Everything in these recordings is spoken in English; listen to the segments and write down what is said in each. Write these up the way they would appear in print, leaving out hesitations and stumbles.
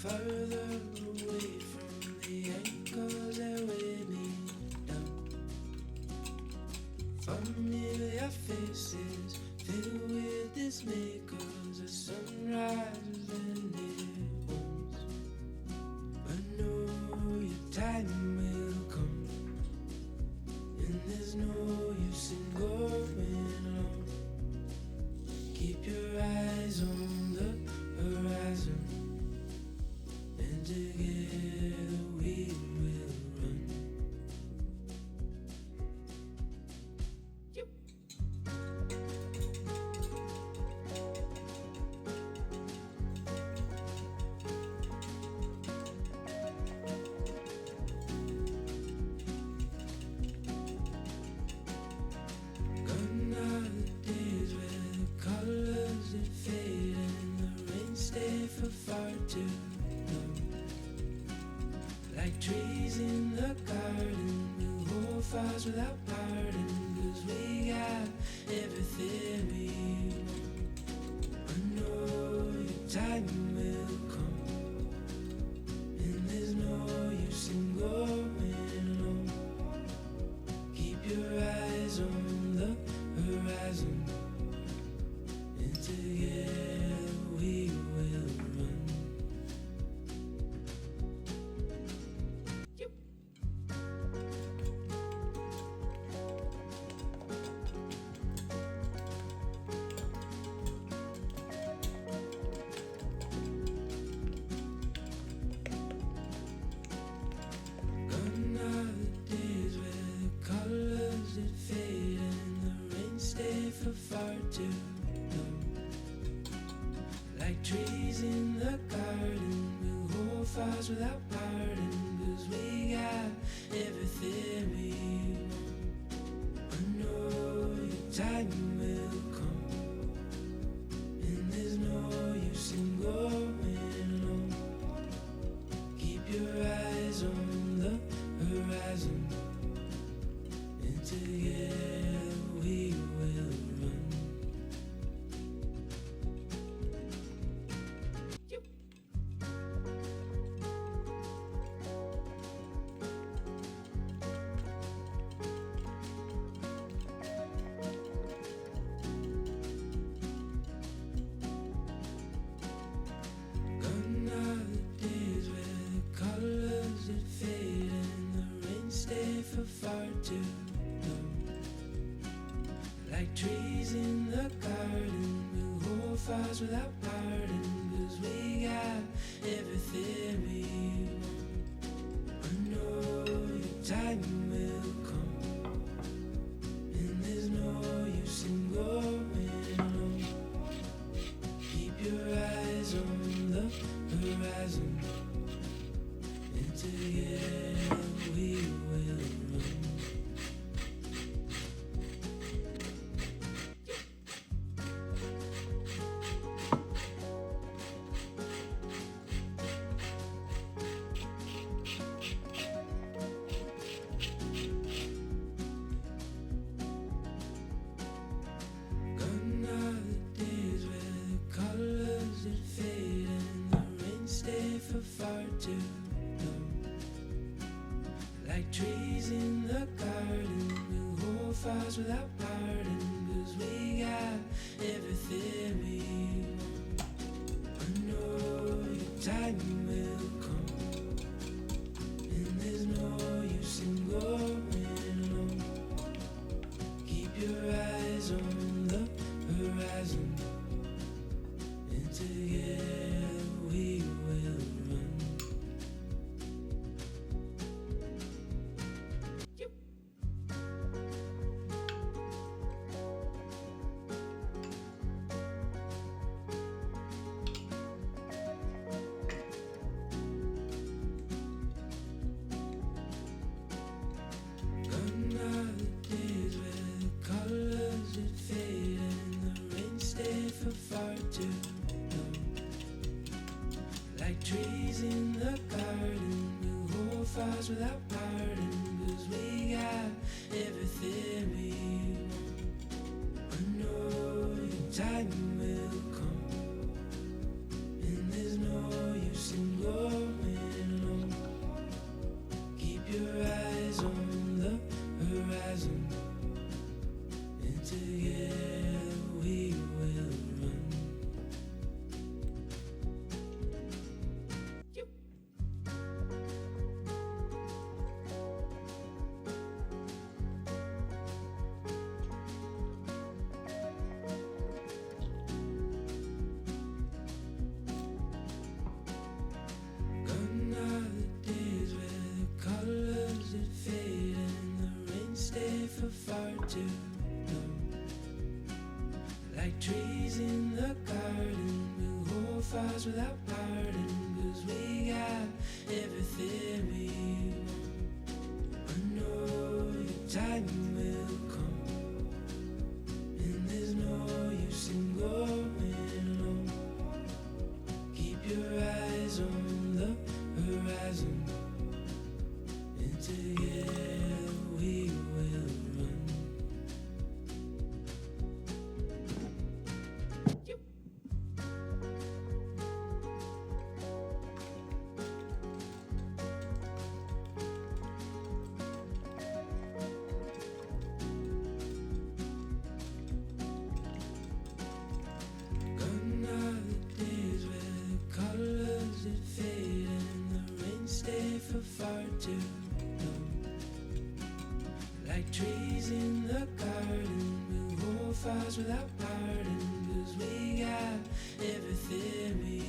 further away from the anchors that weigh me down. Familiar faces filled with dismay, 'cause the sun rises and it won't. I know your time will come, and there's no use in going on. Keep your eyes on the horizon, and together we will run. Gone are the days where the colors that fade and the rain stay for far too long. Like trees in the garden, we'll hold fires without pardon, 'cause we got everything we want. I know your time will come, and there's no use in going on. Keep your eyes on the horizon, and together we will run. Gone are the days where the colors that fade and the rain stay for far too long. Like trees in the garden, we'll hold fires without pardon, 'cause we got everything we want. I know your time will come, and there's no use in going on. Keep your eyes on the horizon, and together we will run. Gone are the days where the colors that fade and the rain stay for far too long. Like trees in the garden, we'll hold fires without pardon, 'cause we got everything we want. I know your time will come, and there's no use in going on. Keep your eyes on the horizon, and together we will run. Gone are the days where the colors that fade and the rain stay for far too long. Like trees in the garden, we'll hold fires without pardon, 'cause we got everything we want. I know your time will come, and there's no use in going on. Keep your eyes on the horizon, and together we will run. Gone are the days where the colors that fade and the rain stay for far too long. Like trees in the garden, we'll hold fires without pardon, 'cause we got everything we want. I know your time will come, and there's no use in going fires without parting, 'cause we got everything we want. I know your time will come, and there's no use in going alone. Keep your eyes on the horizon, and together we will run. Gone are the days where the colors that fade and the rain stay for far too long. Like trees in the garden, we'll hold fires without parting, 'cause we got everything we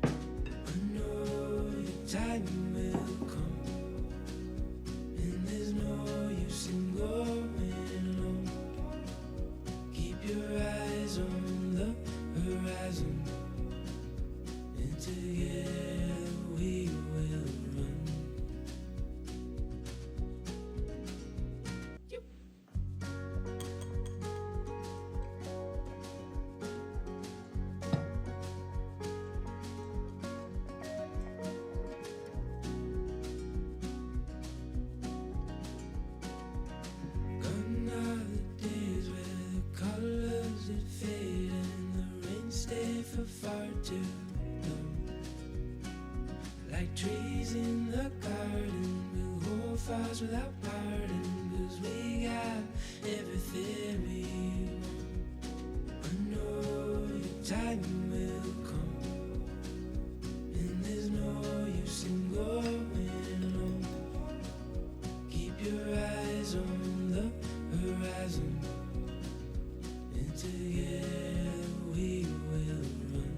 want. I know your time will come, and there's no use in going alone. Keep your eyes on the horizon, and together we will run. Gone are the days where the colors that fade and the rain stay for far too long. Like trees in the garden, we'll hold fires without parting, 'cause we got everything we want. I know your time will come, and there's no use in going alone. Keep your eyes on the horizon, and together we will run.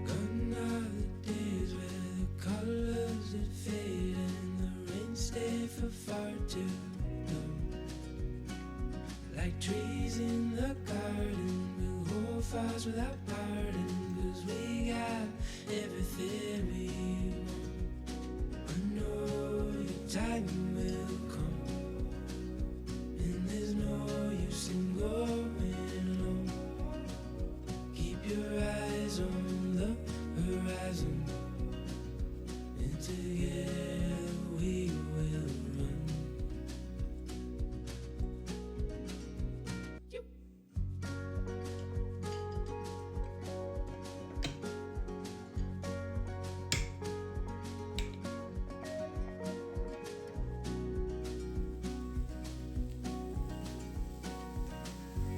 Gone are the days where the colors that fade and the rain stay for far too long. Like trees in the garden, we'll hold fires without parting, 'cause we got everything we want. I know your time will come, and there's no use in going alone. Keep your eyes on the horizon, and together we will run.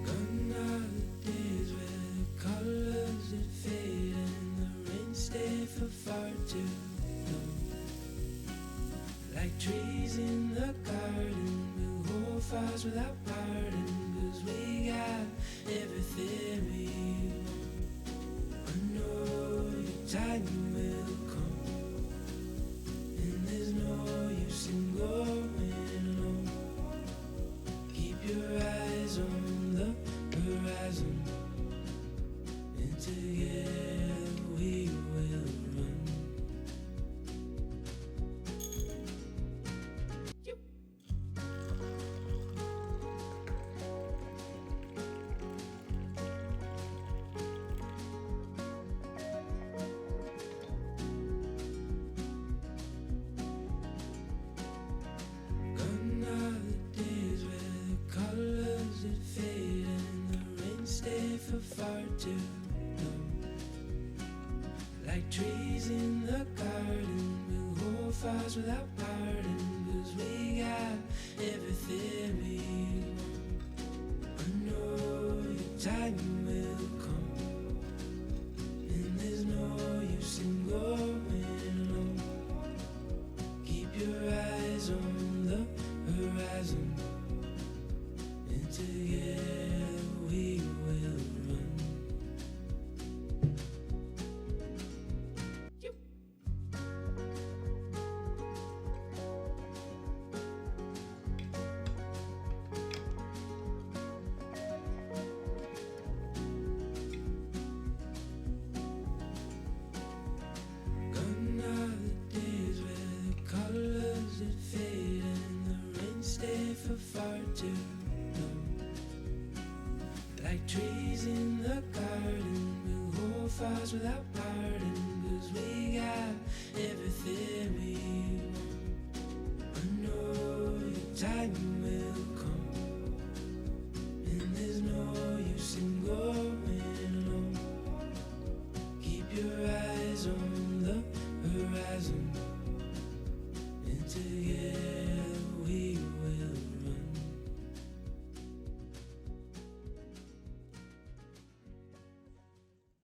Gone are the days where the colors that fade and the rain stay for far too long. Like trees in the garden, we'll hold fires without parting, 'cause we got everything we want. I know your time will come, and there's no use in going alone. Keep your eyes on the horizon, and together we will run. Gone are the days where the colors that fade and the rain stay for far too long. Like trees in the garden, we'll hold fires without parting, 'cause we got everything we want. I know your time will come, and there's no use in going alone. Keep your eyes on the horizon, and together we will run. Gone are the days where the colors that fade and the rain stay for far too long. Like trees in the garden, we'll hold fires without parting, 'cause we got everything we want. I know your time will come, and there's no use in going alone. Keep your eyes on the horizon, and together we trees in the garden will hold fires without pardon, 'cause we got everything we want. I know your time will come, and there's no use in going alone. Keep your eyes on the horizon, and together